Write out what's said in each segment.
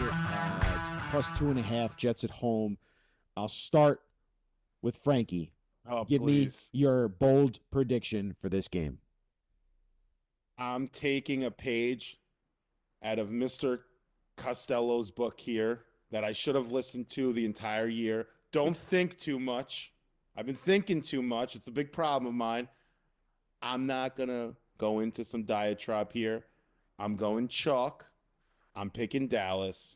it. It's plus 2.5. Jets at home. I'll start with Frankie. Oh, Give me please. your bold prediction for this game. I'm taking a page out of Mr. Costello's book here that I should have listened to the entire year. Don't think too much. I've been thinking too much. It's a big problem of mine. I'm not going to go into some diatribe here. I'm going chalk. I'm picking Dallas.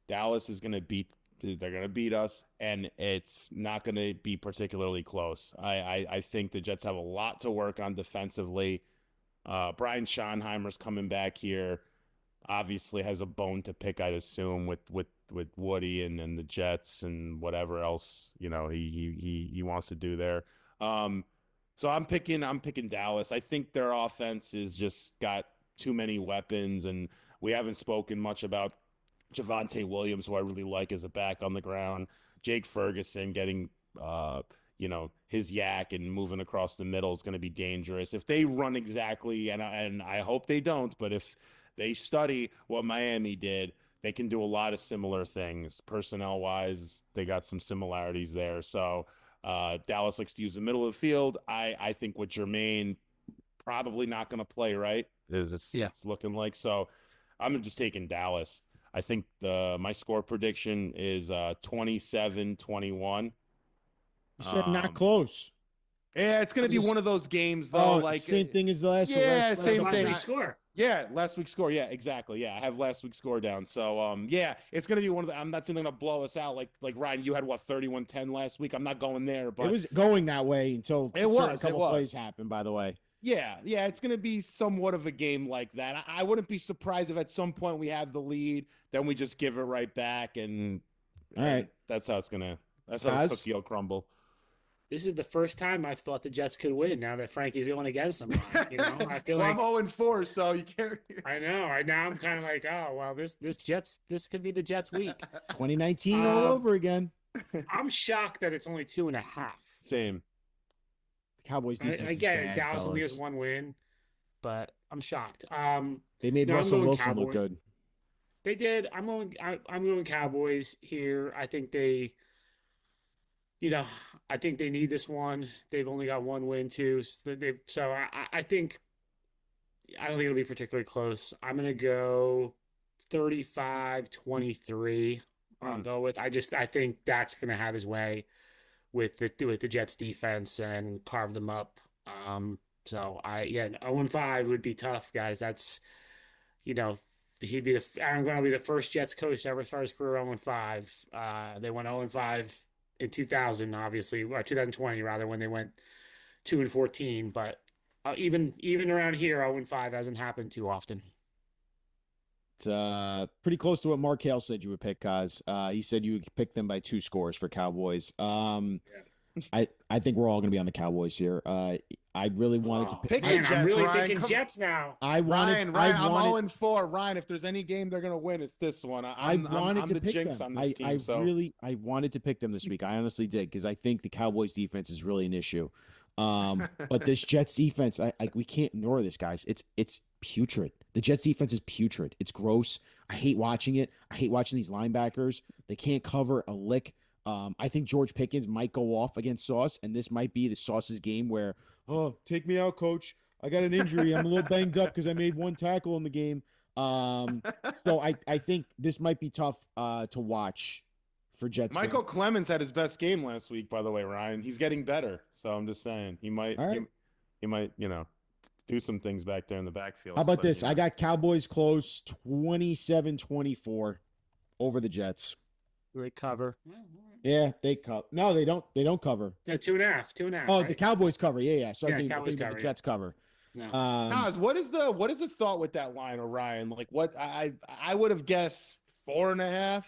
Dallas is going to beat they're going to beat us, and it's not going to be particularly close. I think the Jets have a lot to work on defensively. Brian Schottenheimer's coming back here. Obviously has a bone to pick, I'd assume, with Woody and the Jets and whatever else he wants to do there. So I'm picking Dallas. I think their offense is just got too many weapons, and we haven't spoken much about Javonte Williams, who I really like as a back on the ground. Jake Ferguson getting his yak and moving across the middle is going to be dangerous. If they run exactly, and I hope they don't, but if they study what Miami did, they can do a lot of similar things. Personnel wise, they got some similarities there. So Dallas likes to use the middle of the field. I think with Jermaine probably not going to play, right? Yeah. It's looking like. So I'm just taking Dallas. I think my score prediction is 27-21. You said not Um, close. yeah, it's going to I'm be just one of those games though. Oh, Like, same thing as the yeah, That's same last thing. week's score. Yeah, last week's score. Yeah, exactly. Yeah, I have last week's score down. So, yeah, it's going to be one of the. I'm not saying they're going to blow us out. Like Ryan, you had what 31-10 last week. I'm not going there, It but was going that way until it a was. It couple was. plays happened, by the way. Yeah, it's going to be somewhat of a game like that. I wouldn't be surprised if at some point we have the lead, then we just give it right back, and All right. that's how it's gonna. That's how the Kaz? cookie will crumble. This is the first time I've thought the Jets could win now that Frankie's going against them, Ryan. I feel Well, I'm like 0-4, so you can't. I know. Right now I'm kind of like, oh well, this could be the Jets week. 2019 all Um, over again. I'm shocked that it's only 2.5. Same. The Cowboys defense is Again, bad, Dallas only has fellas. one win, but I'm shocked. They made No, I'm Russell going Wilson look Cowboys. good. They did. I'm going Cowboys here. I think you know, I think they need this one. They've only got one win too. So I think I don't think it'll be particularly close. I'm gonna go 35-23. I'll Mm. go with. I think Dak's gonna have his way with the Jets defense and carve them up. So yeah, 0-5 would be tough, guys. That's you know, he'd be Aaron Glenn will be the first Jets coach to ever start his career 0-5. They went 0-5 in 2000, obviously, or 2020 rather, when they went 2-14. But even around here, 0-5 hasn't happened too often. It's pretty close to what Mark Hale said you would pick, Kaz. He said you would pick them by 2 scores for Cowboys. Yeah. I think we're all going to be on the Cowboys here. I really wanted to Oh pick. Pick it, man, I'm Jets, really Ryan. thinking Come Jets now. I wanted. Ryan, I I'm wanted. 0-4. Ryan, if there's any game they're gonna win, it's this one. I wanted I'm to the pick jinx them. on this team. I So really I wanted to pick them this week. I honestly did because I think the Cowboys defense is really an issue. But this Jets defense, we can't ignore this, guys. It's putrid. The Jets defense is putrid. It's gross. I hate watching it. I hate watching these linebackers. They can't cover a lick. I think George Pickens might go off against Sauce, and this might be the Sauce's game where, oh, take me out, coach. I got an injury. I'm a little banged up because I made one tackle in the game. So I think this might be tough to watch for Jets fans. Michael Clemens had his best game last week, by the way, Ryan. He's getting better. So I'm just saying he might All right. he might, do some things back there in the backfield. How about So, this? I got Cowboys close 27-24 over the Jets. They cover. Yeah, they cover. No, they don't. They don't cover. No, 2.5, 2.5. Oh, right? the Cowboys cover. Yeah. So Yeah, I think Cowboys the cover, Jets cover. No. Nas, what is the thought with that line, Orion? Like what I would have guessed 4.5,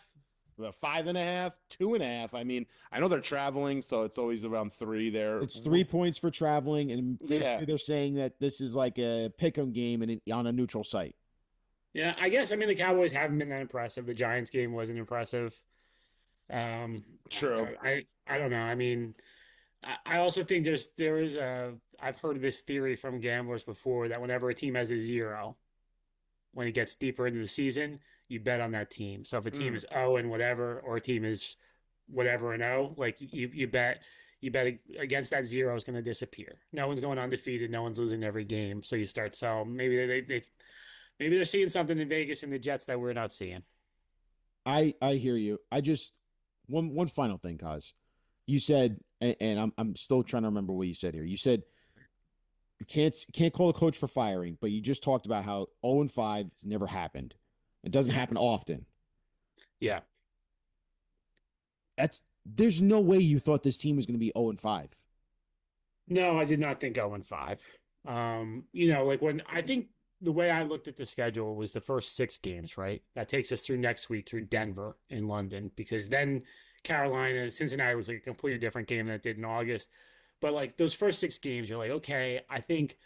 5.5, 2.5. I mean, I know they're traveling, so it's always around 3 there. It's 3 points for traveling, and basically Yeah. they're saying that this is like a pick'em game on a neutral site. Yeah, I guess. I mean, the Cowboys haven't been that impressive. The Giants game wasn't impressive. True. I don't know. I mean, I also think there is a I've heard this theory from gamblers before that whenever a team has a 0, when it gets deeper into the season, you bet on that team. So if a team Mm. is 0 and whatever, or a team is whatever and 0, like you bet against that zero is going to disappear. No one's going undefeated. No one's losing every game. So you start. So maybe maybe they're seeing something in Vegas and the Jets that we're not seeing. I hear you. I just one final thing, cause you said, and I'm still trying to remember what you said here. You said you can't call a coach for firing, but you just talked about how 0-5 has never happened. It doesn't happen often. Yeah. There's no way you thought this team was going to be 0-5. No, I did not think 0-5. Like when I think the way I looked at the schedule was the first 6 games, right? That takes us through next week through Denver in London, because then Carolina, Cincinnati was like a completely different game than it did in August. But like those first 6 games, you're like, okay, I think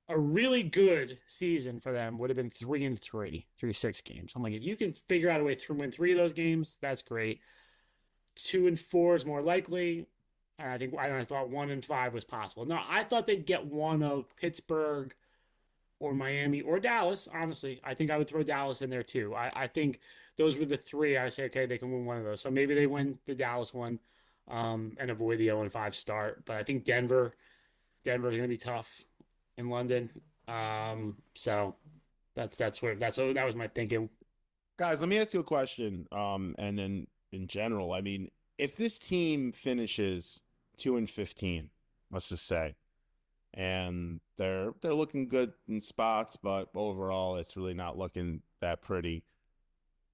a really good season for them would have been 3-3 through 6 games. I'm like, if you can figure out a way to win 3 of those games, that's great. 2-4 is more likely. And I thought 1-5 was possible. No, I thought they'd get one of Pittsburgh or Miami or Dallas. Honestly, I think I would throw Dallas in there too. I think those were the three. I say, okay, they can win one of those. So maybe they win the Dallas one, and avoid the 0-5 start. But I think Denver's going to be tough in London. So that was my thinking. Guys, let me ask you a question. And then in general, I mean, if this team finishes 2-15, let's just say, and they're looking good in spots, but overall, it's really not looking that pretty.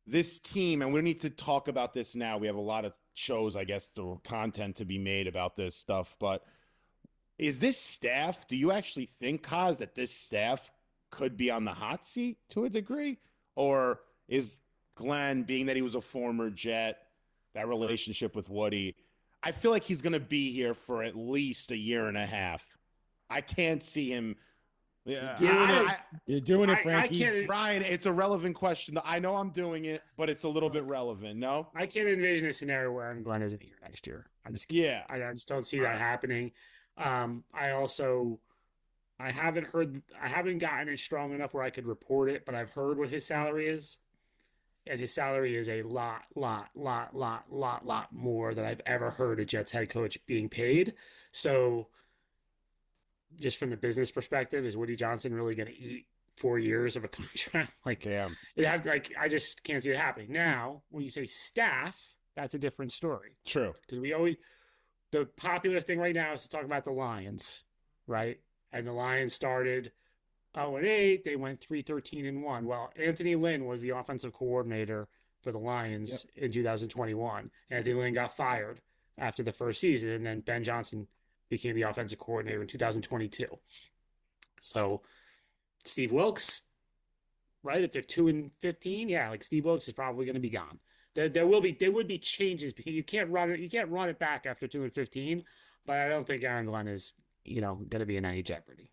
This team, and we need to talk about this now. We have a lot of shows, I guess, or content to be made about this stuff, but is this staff, do you actually think, Kaz, that this staff could be on the hot seat to a degree? Or is Glenn, being that he was a former Jet, that relationship with Woody, I feel like he's going to be here for at least a year and a half. I can't see him. Yeah, You're doing it, I Frankie. can't. Brian, it's a relevant question. I know I'm doing it, but it's a little bit relevant. No? I can't envision a scenario where Glenn isn't here next year. Yeah. I just don't see that happening. I also I haven't gotten it strong enough where I could report it, but I've heard what his salary is. And his salary is a lot more than I've ever heard a Jets head coach being paid. So just from the business perspective, is Woody Johnson really going to eat 4 years of a contract? Like, Damn. I just can't see it happening. Now, when you say staff, that's a different story. True. Because the popular thing right now is to talk about the Lions, right? And the Lions started 0-8. They went 3-13-1. Well, Anthony Lynn was the offensive coordinator for the Lions in 2021. Anthony Lynn got fired after the first season, and then Ben Johnson became the offensive coordinator in 2022. So Steve Wilks, right? If they're 2-15, yeah, like Steve Wilks is probably going to be gone. There would be changes. You can't run it back after 2-15, but I don't think Aaron Glenn is going to be in any jeopardy.